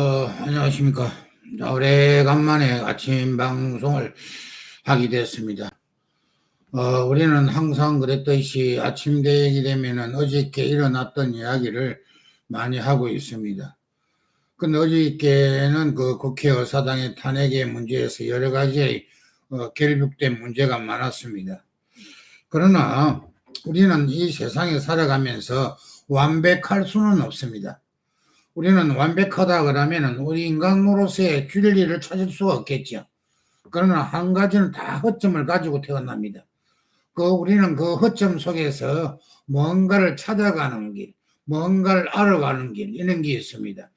안녕하십니까. 자, 오래간만에 아침 방송을 하게 됐습니다. 우리는 항상 그랬듯이 아침 대기 되면은 어저께 일어났던 이야기를 많이 하고 있습니다. 근데 어저께는 그 국회 의사당의 탄핵의 문제에서 여러 가지 결북된 문제가 많았습니다. 그러나 우리는 이 세상에 살아가면서 완벽할 수는 없습니다. 우리는 완벽하다 그러면은 우리 인간으로서의 진리를 찾을 수가 없겠죠. 그러나 한 가지는 다 허점을 가지고 태어납니다. 우리는 그 허점 속에서 뭔가를 찾아가는 길, 뭔가를 알아가는 길, 이런 게 있습니다.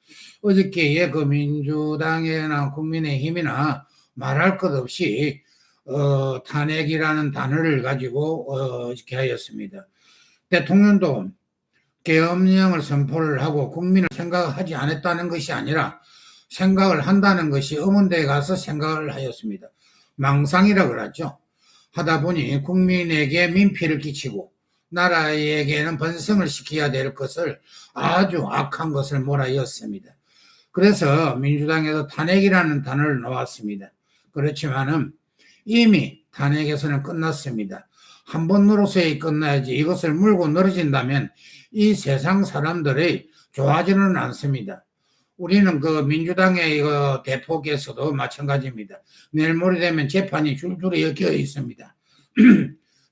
어저께에 그 민주당이나 국민의힘이나 말할 것 없이, 탄핵이라는 단어를 가지고, 이렇게 하였습니다. 대통령도 계엄령을 선포를 하고 국민을 생각하지 않았다는 것이 아니라 생각을 한다는 것이 의문대에 가서 생각을 하였습니다. 망상이라 그러죠. 하다 보니 국민에게 민폐를 끼치고 나라에게는 번성을 시켜야 될 것을 아주 악한 것을 몰아였습니다. 그래서 민주당에서 탄핵이라는 단어를 놓았습니다. 그렇지만은 이미 탄핵에서는 끝났습니다. 한 번으로서야 끝나야지 이것을 물고 늘어진다면 이 세상 사람들이 좋아지는 않습니다. 우리는 그 민주당의 이거 대표께서도 마찬가지입니다. 내일 모레 되면 재판이 줄줄이 엮여 있습니다.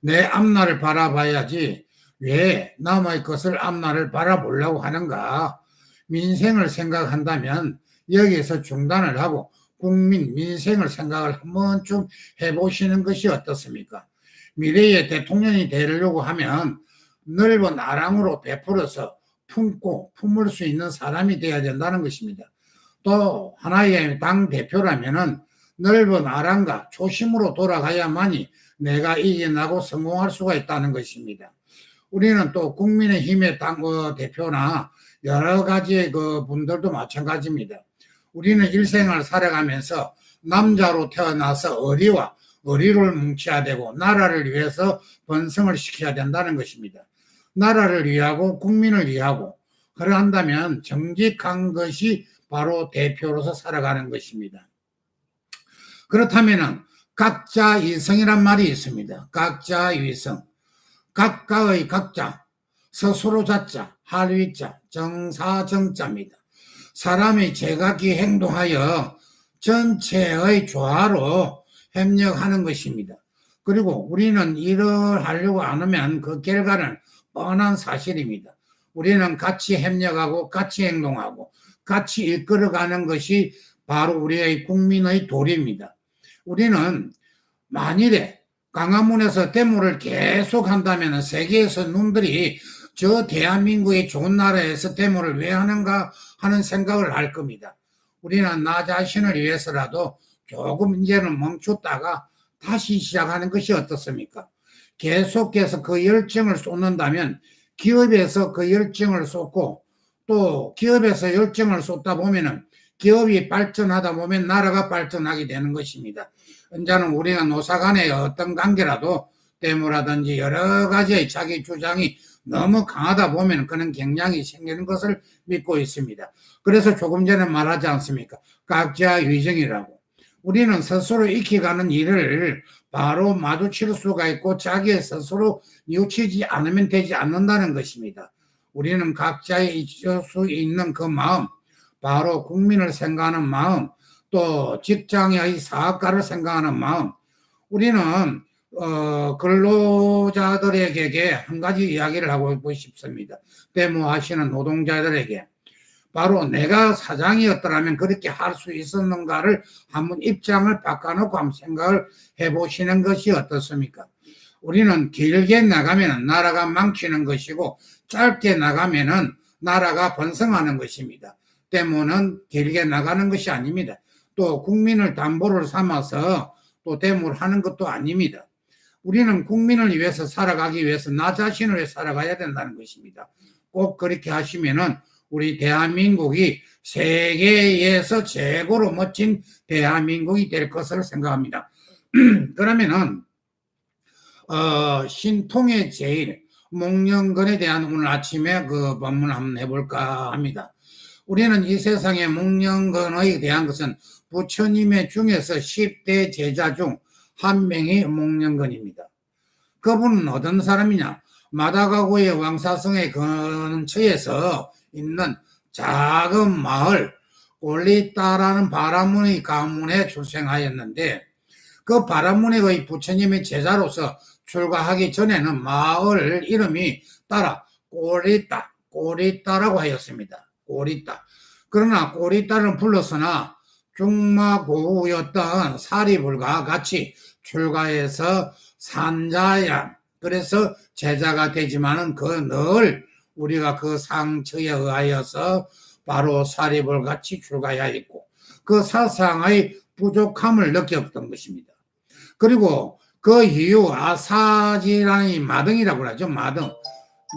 내 앞날을 바라봐야지 왜 남의 것을 앞날을 바라보려고 하는가. 민생을 생각한다면 여기에서 중단을 하고 국민 민생을 생각을 한 번쯤 해보시는 것이 어떻습니까? 미래의 대통령이 되려고 하면 넓은 아랑으로 베풀어서 품고 품을 수 있는 사람이 되어야 된다는 것입니다. 또 하나의 당 대표라면은 넓은 아랑과 초심으로 돌아가야만이 내가 이겨나고 성공할 수가 있다는 것입니다. 우리는 또 국민의힘의 당 대표나 여러 가지 그 분들도 마찬가지입니다. 우리는 일생을 살아가면서 남자로 태어나서 의리를 뭉쳐야 되고 나라를 위해서 번성을 시켜야 된다는 것입니다. 나라를 위하고 국민을 위하고 그러한다면 정직한 것이 바로 대표로서 살아가는 것입니다. 그렇다면 각자 이성이란 말이 있습니다. 각자 이성, 각가의 각자, 스스로 자자, 할위자, 정사정자입니다. 사람이 제각기 행동하여 전체의 조화로 협력하는 것입니다. 그리고 우리는 일을 하려고 안 하면 그 결과는 뻔한 사실입니다. 우리는 같이 협력하고 같이 행동하고 같이 이끌어가는 것이 바로 우리의 국민의 도리입니다. 우리는 만일에 광화문에서 데모를 계속 한다면 세계에서 놈들이 저 대한민국의 좋은 나라에서 데모를 왜 하는가 하는 생각을 할 겁니다. 우리는 나 자신을 위해서라도 조금 이제는 멈췄다가 다시 시작하는 것이 어떻습니까? 계속해서 그 열정을 쏟는다면 기업에서 그 열정을 쏟고 또 기업에서 열정을 쏟다 보면은 기업이 발전하다 보면 나라가 발전하게 되는 것입니다. 이제는 우리가 노사 간의 어떤 관계라도 데모라든지 여러 가지의 자기 주장이 너무 강하다 보면 그런 경향이 생기는 것을 믿고 있습니다. 그래서 조금 전에 말하지 않습니까? 각자 위정이라고. 우리는 스스로 익혀가는 일을 바로 마주칠 수가 있고 자기 스스로 뉘우치지 않으면 되지 않는다는 것입니다. 우리는 각자의 있을 수 있는 그 마음, 바로 국민을 생각하는 마음, 또 직장의 사업가를 생각하는 마음. 우리는 근로자들에게 한 가지 이야기를 하고 싶습니다. 데모하시는 노동자들에게 바로 내가 사장이었더라면 그렇게 할 수 있었는가를 한번 입장을 바꿔놓고 한번 생각을 해보시는 것이 어떻습니까? 우리는 길게 나가면 나라가 망치는 것이고 짧게 나가면 나라가 번성하는 것입니다. 데모는 길게 나가는 것이 아닙니다. 또 국민을 담보를 삼아서 또 데모를 하는 것도 아닙니다. 우리는 국민을 위해서 살아가기 위해서 나 자신을 위해 살아가야 된다는 것입니다. 꼭 그렇게 하시면은 우리 대한민국이 세계에서 최고로 멋진 대한민국이 될 것을 생각합니다. 그러면은 신통의 제일 목련건에 대한 오늘 아침에 그 본문 한번 해볼까 합니다. 우리는 이 세상의 목련건에 대한 것은 부처님의 중에서 10대 제자 중 한 명이 목련건입니다. 그분은 어떤 사람이냐? 마다가구의 왕사성의 근처에서 있는 작은 마을 올리따라는 바라문의 가문에 출생하였는데, 그 바라문의 부처님의 제자로서 출가하기 전에는 마을 이름이 따라 꼬리따라고 하였습니다. 꼬리따. 그러나 꼬리따를 불렀으나 중마고우였던 사리불과 같이 출가해서 산자야. 그래서 제자가 되지만은 늘 우리가 그 상처에 의하여서 바로 사리불 같이 출가해야 했고, 그 사상의 부족함을 느꼈던 것입니다. 그리고 그 이후 아사지라는 마등이라고 하죠.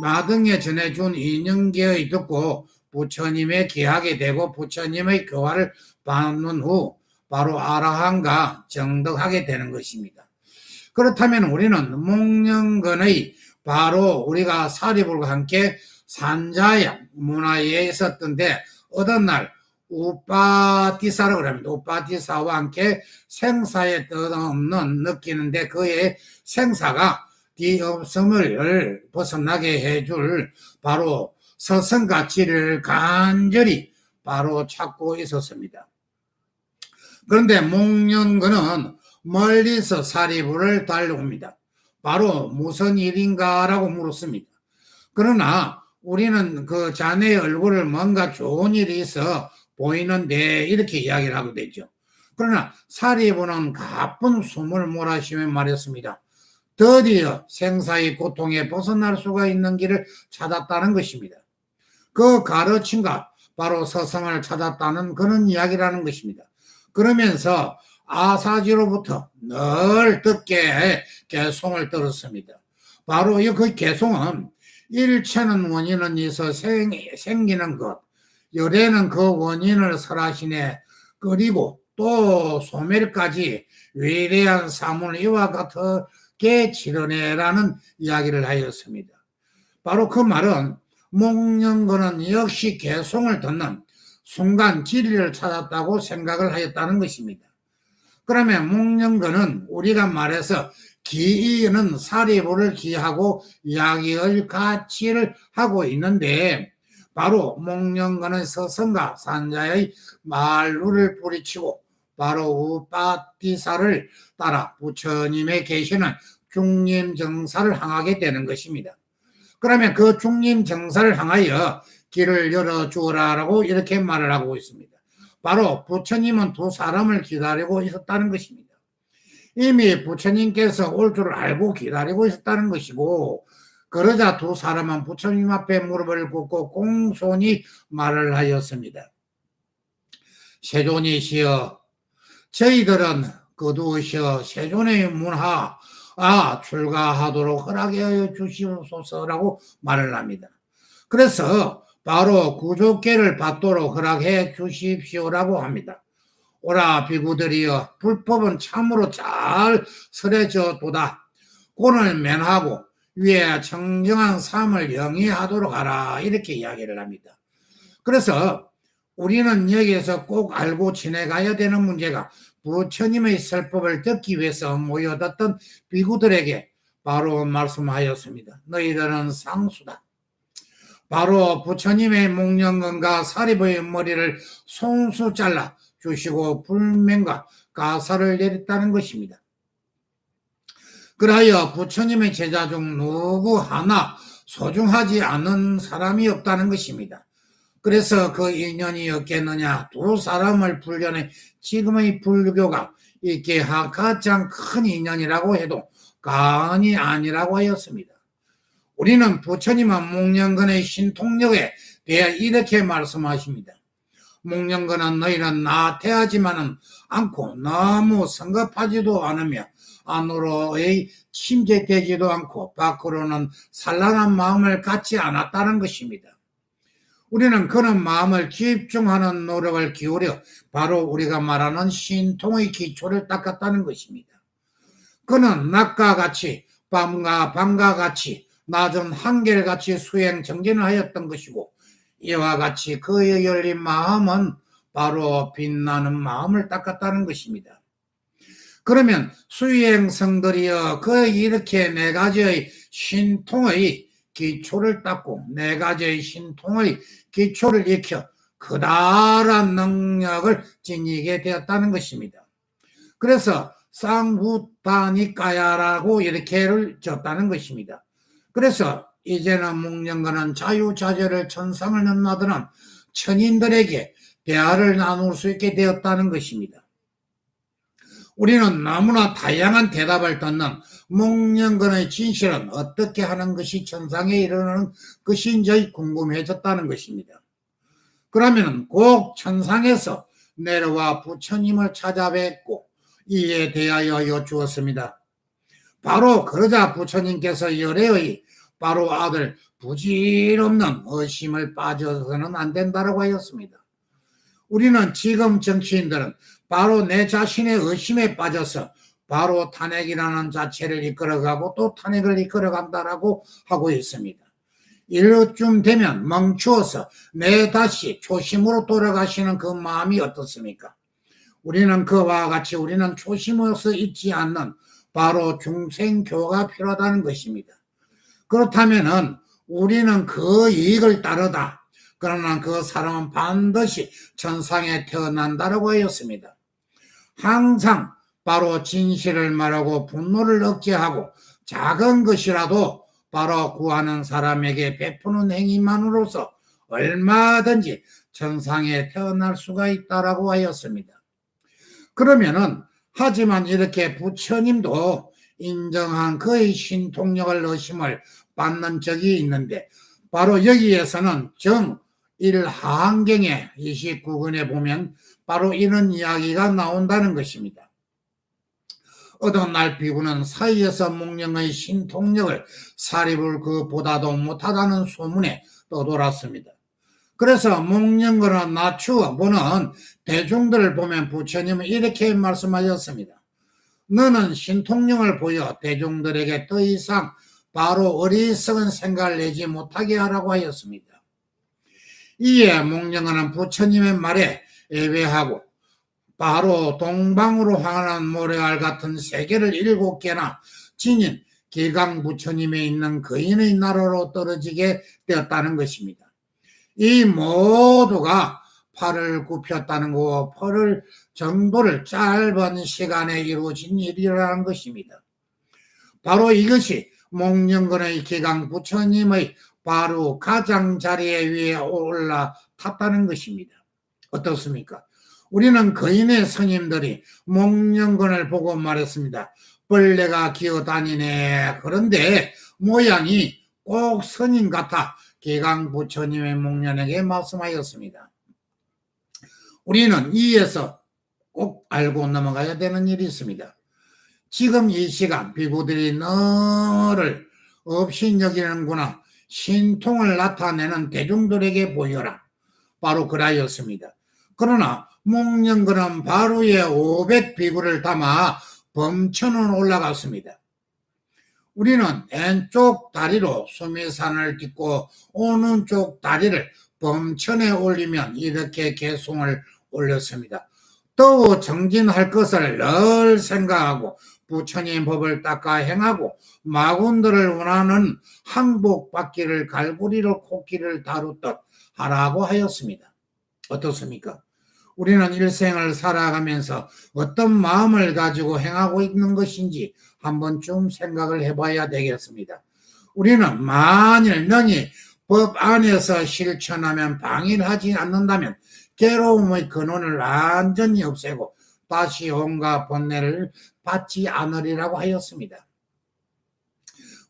마등에 전해준 인연계의 듣고 부처님의 기하게 되고 부처님의 교화를 받는 후 바로 아라한과 정덕하게 되는 것입니다. 그렇다면 우리는 목련건의 바로 우리가 사리불과 함께 산자야 문화에 있었던데, 어느 날 우빠티사라고 합니다. 우빠티사와 함께 생사의 뜻없는 느끼는데, 그의 생사가 뒤없음을 벗어나게 해줄 바로 서성가치를 간절히 바로 찾고 있었습니다. 그런데 목련건은 멀리서 사리불을 달려옵니다. 바로 무슨 일인가라고 물었습니다. 그러나 우리는 그 자네의 얼굴을 뭔가 좋은 일이 있어 보이는데 이렇게 이야기를 하게 되죠. 그러나 사리불은 가쁜 숨을 몰아쉬며 말했습니다. 드디어 생사의 고통에 벗어날 수가 있는 길을 찾았다는 것입니다. 그 가르침과 바로 서성을 찾았다는 그런 이야기라는 것입니다. 그러면서 아사지로부터 늘 듣게 개송을 들었습니다. 바로 그 개송은 일체는 원인은 있어 생기는 것, 열애는 그 원인을 설하시네. 그리고 또 소멸까지 위대한 사문을 이와 같게 치러내라는 이야기를 하였습니다. 바로 그 말은 목련건은 역시 개송을 듣는 순간 진리를 찾았다고 생각을 하였다는 것입니다. 그러면 목련건은 우리가 말해서 기는 사리불을 기하고 이야기의 가치를 하고 있는데, 바로 목련건의 서성과 산자의 말루를 뿌리치고 바로 우빠티사를 따라 부처님의 계시는 중림정사를 향하게 되는 것입니다. 그러면 그 중림정사를 향하여 길을 열어주어라라고 이렇게 말을 하고 있습니다. 바로 부처님은 두 사람을 기다리고 있었다는 것입니다. 이미 부처님께서 올 줄 알고 기다리고 있었다는 것이고, 그러자 두 사람은 부처님 앞에 무릎을 꿇고 공손히 말을 하였습니다. 세존이시여, 저희들은 거두으시어 세존의 문화 출가하도록 허락하여 주시옵소서라고 말을 합니다. 그래서 바로 구족계를 받도록 허락해 주십시오라고 합니다. 오라 비구들이여, 불법은 참으로 잘 설해져 도다. 곤을 면하고 위에 청정한 삶을 영위하도록 하라, 이렇게 이야기를 합니다. 그래서 우리는 여기에서 꼭 알고 지내가야 되는 문제가, 부처님의 설법을 듣기 위해서 모여졌던 비구들에게 바로 말씀하였습니다. 너희들은 상수다. 바로 부처님의 목련건과 사리불의 머리를 송수 잘라 주시고 불명과 가사를 내렸다는 것입니다. 그러하여 부처님의 제자 중 누구 하나 소중하지 않은 사람이 없다는 것입니다. 그래서 그 인연이 없겠느냐, 두 사람을 불려내 지금의 불교가 이렇게 가장 큰 인연이라고 해도 과언이 아니라고 하였습니다. 우리는 부처님은 목련건의 신통력에 대해 이렇게 말씀하십니다. 목련건은 너희는 나태하지만은 않고 너무 성급하지도 않으며 안으로의 침체되지도 않고 밖으로는 산란한 마음을 갖지 않았다는 것입니다. 우리는 그런 마음을 집중하는 노력을 기울여 바로 우리가 말하는 신통의 기초를 닦았다는 것입니다. 그는 낮과 같이 밤과 같이 낮은 한결같이 수행 정진을 하였던 것이고, 이와 같이 그의 열린 마음은 바로 빛나는 마음을 닦았다는 것입니다. 그러면 수행성들이여 그 이렇게 네 가지의 신통의 기초를 닦고 네 가지의 신통의 기초를 익혀 커다란 능력을 지니게 되었다는 것입니다. 그래서 쌍후다니까야라고 이렇게를 졌다는 것입니다. 그래서 이제는 묵념과는 자유자재를 천상을 넘나드는 천인들에게 대화를 나눌 수 있게 되었다는 것입니다. 우리는 너무나 다양한 대답을 듣는 묵념근의 진실은 어떻게 하는 것이 천상에 이르는 것인지 궁금해졌다는 것입니다. 그러면 꼭 천상에서 내려와 부처님을 찾아뵙고 이에 대하여 여쭈었습니다. 바로 그러자 부처님께서 열애의 바로 아들 부질없는 의심을 빠져서는 안 된다고 하였습니다. 우리는 지금 정치인들은 바로 내 자신의 의심에 빠져서 바로 탄핵이라는 자체를 이끌어가고 또 탄핵을 이끌어간다라고 하고 있습니다. 이쯤 되면 멈추어서 내 다시 초심으로 돌아가시는 그 마음이 어떻습니까? 우리는 그와 같이 우리는 초심으로서 있지 않는 바로 중생교가 필요하다는 것입니다. 그렇다면은 우리는 그 이익을 따르다. 그러나 그 사람은 반드시 천상에 태어난다라고 하였습니다. 항상 바로 진실을 말하고 분노를 억제하고 작은 것이라도 바로 구하는 사람에게 베푸는 행위만으로서 얼마든지 천상에 태어날 수가 있다라고 하였습니다. 그러면은 하지만 이렇게 부처님도 인정한 그의 신통력을 의심을 받는 적이 있는데 바로 여기에서는 정 1하한경의 29권에 보면 바로 이런 이야기가 나온다는 것입니다. 어떤 날 비구는 사이에서 묵념의 신통력을 사립을 그보다도 못하다는 소문에 떠돌았습니다. 그래서 묵념거나 낮추어 보는 대중들을 보면 부처님은 이렇게 말씀하셨습니다. 너는 신통력을 보여 대중들에게 더 이상 바로 어리석은 생각을 내지 못하게 하라고 하였습니다. 이에 묵념거는 부처님의 말에 예배하고 바로 동방으로 향하는 모래알 같은 세계를 7개나 지닌 길강 부처님이 있는 거인의 나라로 떨어지게 되었다는 것입니다. 이 모두가 팔을 굽혔다는 거, 팔을 정도를 짧은 시간에 이루어진 일이라는 것입니다. 바로 이것이 묵념근의 기강 부처님의 바로 가장자리에 위에 올라탔다는 것입니다. 어떻습니까? 우리는 거인의 스님들이 묵념근을 보고 말했습니다. 벌레가 기어다니네. 그런데 모양이 꼭 스님 같아. 기강 부처님의 묵념에게 말씀하였습니다. 우리는 이에서 꼭 알고 넘어가야 되는 일이 있습니다. 지금 이 시간 비구들이 너를 없이 여기는구나. 신통을 나타내는 대중들에게 보여라. 바로 그라였습니다. 그러나 묵념근은 바로에 500비구를 담아 범천은 올라갔습니다. 우리는 왼쪽 다리로 수미산을 딛고 오른쪽 다리를 범천에 올리면 이렇게 개송을 올렸습니다. 또 정진할 것을 늘 생각하고 부처님 법을 닦아 행하고 마군들을 원하는 항복받기를 갈고리를 코끼리를 다루듯 하라고 하였습니다. 어떻습니까? 우리는 일생을 살아가면서 어떤 마음을 가지고 행하고 있는 것인지 한번쯤 생각을 해봐야 되겠습니다. 우리는 만일 능히 법 안에서 실천하면 방일하지 않는다면 괴로움의 근원을 완전히 없애고 다시 온갖 번뇌를 받지 않으리라고 하였습니다.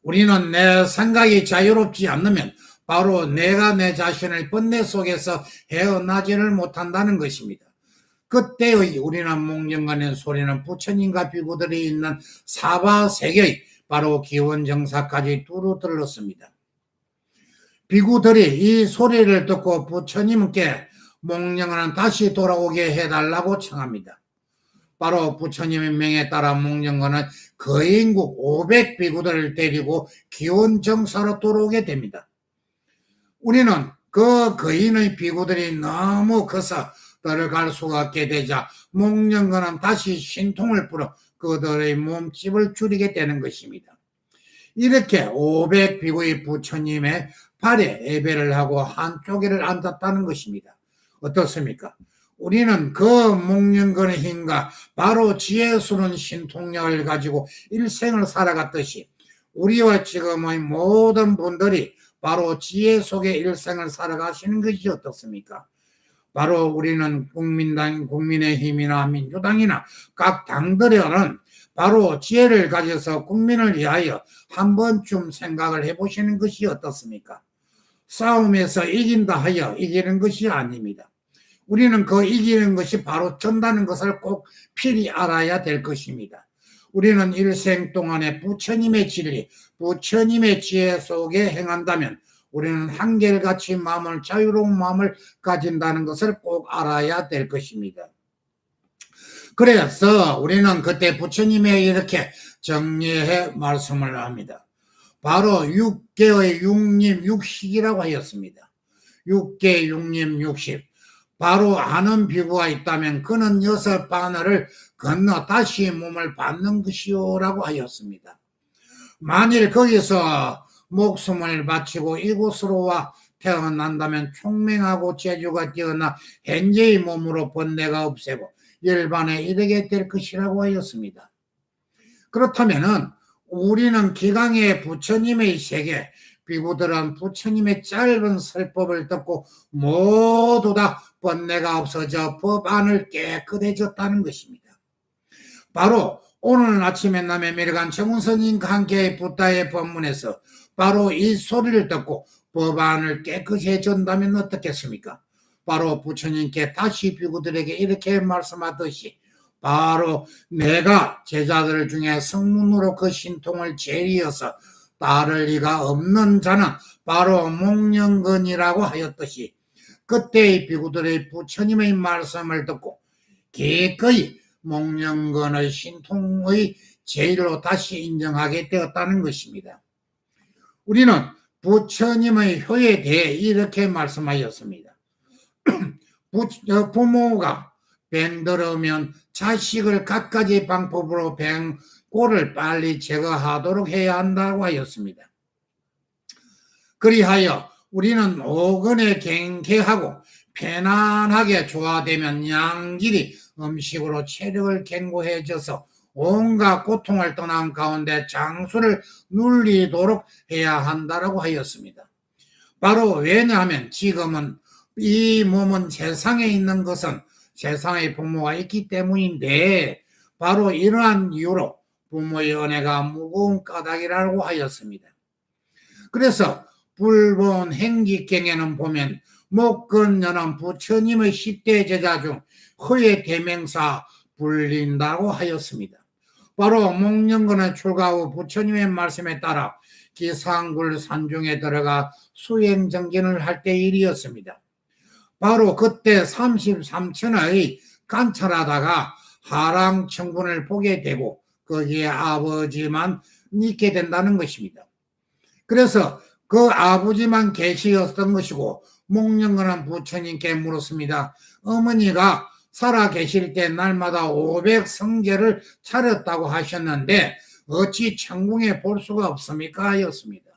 우리는 내 생각이 자유롭지 않으면 바로 내가 내 자신을 번뇌 속에서 헤어나지를 못한다는 것입니다. 그때의 우리는 묵념관의 소리는 부처님과 비구들이 있는 사바세계의 바로 기원정사까지 두루 들렀습니다. 비구들이 이 소리를 듣고 부처님께 묵념관은 다시 돌아오게 해달라고 청합니다. 바로 부처님의 명에 따라 묵념관은 거인국 500비구들을 데리고 기원정사로 돌아오게 됩니다. 우리는 그 거인의 비구들이 너무 커서 들어갈 수가 없게 되자 목련거는 다시 신통을 불어 그들의 몸집을 줄이게 되는 것입니다. 이렇게 500비구의 부처님의 발에 예배를 하고 한쪽에를 앉았다는 것입니다. 어떻습니까? 우리는 그 목련건의 힘과 바로 지혜스러운 신통력을 가지고 일생을 살아갔듯이 우리와 지금의 모든 분들이 바로 지혜 속의 일생을 살아가시는 것이 어떻습니까? 바로 우리는 국민당, 국민의힘이나 민주당이나 각 당들에는 바로 지혜를 가져서 국민을 위하여 한 번쯤 생각을 해보시는 것이 어떻습니까? 싸움에서 이긴다 하여 이기는 것이 아닙니다. 우리는 그 이기는 것이 바로 전다는 것을 꼭 필히 알아야 될 것입니다. 우리는 일생 동안에 부처님의 진리, 부처님의 지혜 속에 행한다면 우리는 한결같이 마음을 자유로운 마음을 가진다는 것을 꼭 알아야 될 것입니다. 그래서 우리는 그때 부처님의 이렇게 정리해 말씀을 합니다. 바로 6개의 육림 육식이라고 하였습니다. 6개 육림 육식. 바로 아는 비구가 있다면 그는 6바늘을 건너 다시 몸을 받는 것이요라고 하였습니다. 만일 거기서 목숨을 바치고 이곳으로 와 태어난다면 총명하고 재주가 뛰어나 현재의 몸으로 번뇌가 없애고 열반에 이르게 될 것이라고 하였습니다. 그렇다면은 우리는 기강의 부처님의 세계, 비구들은 부처님의 짧은 설법을 듣고 모두 다 번뇌가 없어져 법안을 깨끗해졌다는 것입니다. 바로 오늘 아침에 남의 미래간 정운선님과 함께 부다의 법문에서 바로 이 소리를 듣고 법안을 깨끗이 해준다면 어떻겠습니까? 바로 부처님께 다시 비구들에게 이렇게 말씀하듯이 바로 내가 제자들 중에 성문으로 그 신통을 제리어서 따를 리가 없는 자는 바로 목련건이라고 하였듯이 그때의 비구들의 부처님의 말씀을 듣고 기꺼이 목련건의 신통의 제일로 다시 인정하게 되었다는 것입니다. 우리는 부처님의 효에 대해 이렇게 말씀하였습니다. 부모가 병들으면 자식을 갖가지 방법으로 병고를 빨리 제거하도록 해야 한다고 하였습니다. 그리하여 우리는 오건에 경계하고 편안하게 조화되면 양질이 음식으로 체력을 견고해져서 온갖 고통을 떠난 가운데 장수를 눌리도록 해야 한다고 하였습니다. 바로 왜냐하면 지금은 이 몸은 세상에 있는 것은 세상의 부모가 있기 때문인데 바로 이러한 이유로 부모의 은혜가 무거운 까닭이라고 하였습니다. 그래서 불본 행기경에는 보면 목건녀는 부처님의 10대 제자 중 허의 대명사 불린다고 하였습니다. 바로 목련건의 출가 후 부처님의 말씀에 따라 기상굴 산중에 들어가 수행정진을 할 때 일이었습니다. 바로 그때 33천의 관찰하다가 하랑청군을 보게 되고 거기에 아버지만 있게 된다는 것입니다. 그래서 그 아버지만 계시었던 것이고 목련건은 부처님께 물었습니다. 어머니가 살아 계실 때 날마다 500성제를 차렸다고 하셨는데 어찌 천궁에 볼 수가 없습니까? 하였습니다.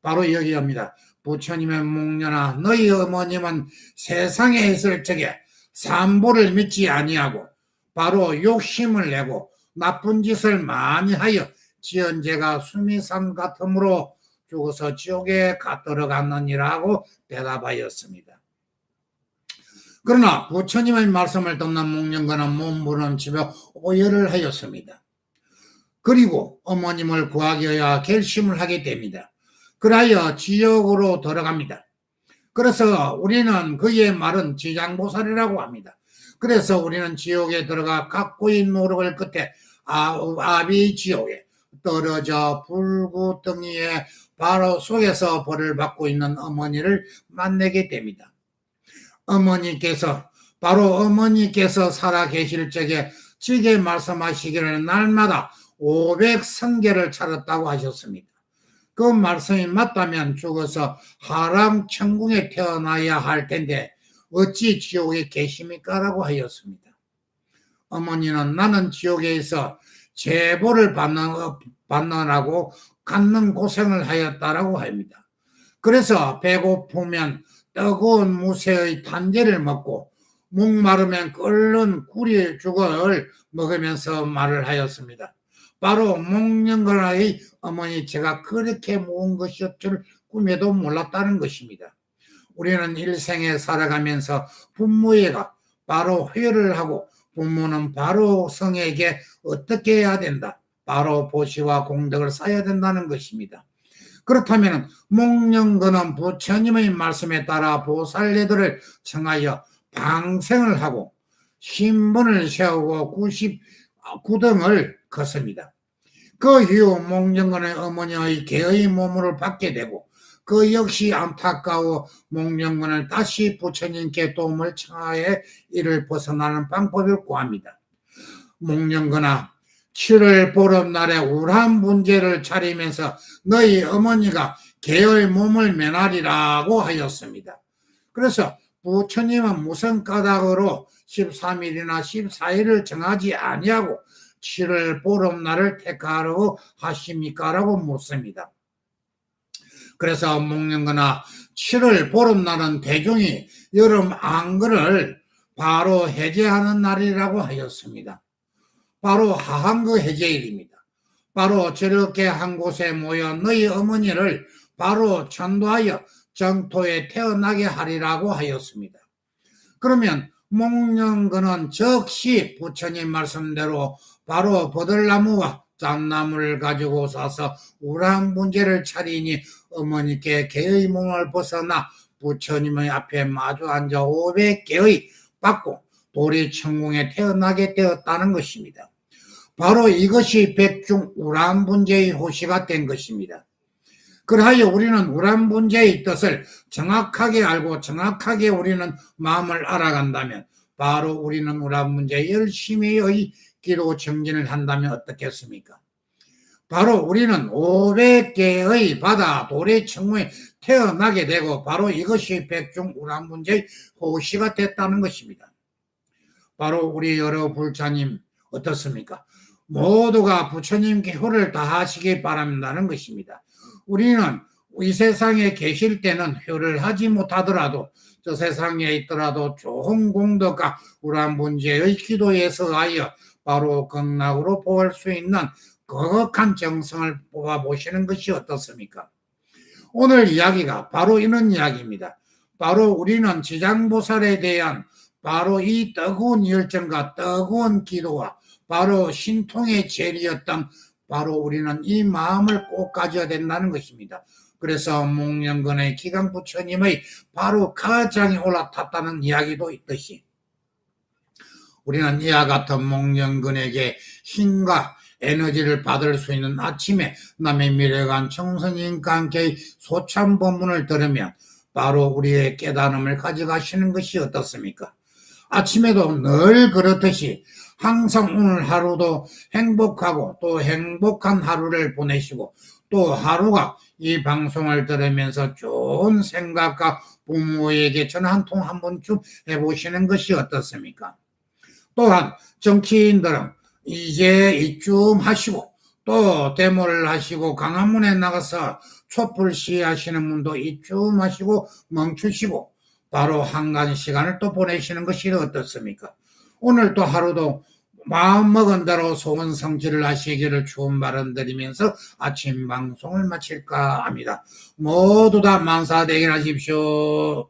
바로 여기입니다. 부처님의 목련아, 너희 어머님은 세상에 있을 적에 삼보를 믿지 아니하고 바로 욕심을 내고 나쁜 짓을 많이 하여 지은 죄가 수미산 같으므로 죽어서 지옥에 들어갔느니라고 대답하였습니다. 그러나 부처님의 말씀을 듣는 목련건은 몸부림치며 오열을 하였습니다. 그리고 어머님을 구하기 위하여 결심을 하게 됩니다. 그리하여 지옥으로 들어갑니다. 그래서 우리는 그의 말은 지장보살이라고 합니다. 그래서 우리는 지옥에 들어가 각고의 노력을 끝에 아비지옥에 떨어져 불구덩이에 바로 속에서 벌을 받고 있는 어머니를 만나게 됩니다. 어머니께서 살아 계실 적에 지게 말씀하시기를 날마다 500성게를 차렸다고 하셨습니다. 그 말씀이 맞다면 죽어서 하람 천궁에 태어나야 할 텐데 어찌 지옥에 계십니까? 라고 하였습니다. 어머니는 나는 지옥에서 제보를 받느라고 갖는 고생을 하였다라고 합니다. 그래서 배고프면 뜨거운 무쇠의 단제를 먹고 목마르면 끓는 꿀이 죽을 먹으면서 말을 하였습니다. 바로 목련건의 어머니, 제가 그렇게 모은 것이었 줄 꿈에도 몰랐다는 것입니다. 우리는 일생에 살아가면서 부모에게 바로 회를 하고 부모는 바로 성에게 어떻게 해야 된다. 바로 보시와 공덕을 쌓아야 된다는 것입니다. 그렇다면 목련건은 부처님의 말씀에 따라 보살례들을 청하여 방생을 하고 신분을 세우고 99등을 걷습니다. 그 이후 목련건의 어머니의 개의 몸을 받게 되고 그 역시 안타까워 목련건을 다시 부처님께 도움을 청하여 이를 벗어나는 방법을 구합니다. 목련건아, 7월 보름날에 우람분제를 차리면서 너희 어머니가 개의 몸을 면하리라고 하였습니다. 그래서 부처님은 무슨 까닭으로 13일이나 14일을 정하지 아니하고 7월 보름날을 택하라고 하십니까? 라고 묻습니다. 그래서 목련건아, 7월 보름날은 대중이 여름 안건을 바로 해제하는 날이라고 하였습니다. 바로 하한거 해제일입니다. 바로 저렇게 한 곳에 모여 너희 어머니를 바로 전도하여 정토에 태어나게 하리라고 하였습니다. 그러면 목련건은 즉시 부처님 말씀대로 바로 버들나무와 잣나무를 가지고 사서 우람분제를 차리니 어머니께 개의 몸을 벗어나 부처님의 앞에 마주 앉아 500개의 받고 도리천궁에 태어나게 되었다는 것입니다. 바로 이것이 백중 우람분제의 호시가 된 것입니다. 그러하여 우리는 우람분제의 뜻을 정확하게 알고 정확하게 우리는 마음을 알아간다면 바로 우리는 우람분제 열심히의 기도 정진을 한다면 어떻겠습니까? 바로 우리는 500개의 바다 도리천궁에 태어나게 되고 바로 이것이 백중 우람분제의 호시가 됐다는 것입니다. 바로 우리 여러 불자님 어떻습니까? 모두가 부처님께 효를 다하시기 바란다는 것입니다. 우리는 이 세상에 계실 때는 효를 하지 못하더라도 저 세상에 있더라도 좋은 공덕과 우람분제의 기도에 서하여 바로 극락으로 보할 수 있는 거룩한 정성을 뽑아보시는 것이 어떻습니까? 오늘 이야기가 바로 이런 이야기입니다. 바로 우리는 지장보살에 대한 바로 이 뜨거운 열정과 뜨거운 기도와 바로 신통의 제리였던 바로 우리는 이 마음을 꼭 가져야 된다는 것입니다. 그래서 목련건의 기강 부처님의 바로 가장에 올라탔다는 이야기도 있듯이 우리는 이와 같은 목련건에게 힘과 에너지를 받을 수 있는 아침에 남의 미래관 청선인과 함께 소참 법문을 들으면 바로 우리의 깨달음을 가져가시는 것이 어떻습니까? 아침에도 늘 그렇듯이 항상 오늘 하루도 행복하고 또 행복한 하루를 보내시고 또 하루가 이 방송을 들으면서 좋은 생각과 부모에게 전화 한 통 한 번쯤 해보시는 것이 어떻습니까? 또한 정치인들은 이제 이쯤 하시고 또 데모를 하시고 강화문에 나가서 촛불 시위하시는 분도 이쯤 하시고 멈추시고 바로 한간 시간을 또 보내시는 것이 어떻습니까? 오늘 또 하루도 마음먹은 대로 소원 성취를 하시기를 좋은 말을 드리면서 아침 방송을 마칠까 합니다. 모두 다 만사되길 하십시오.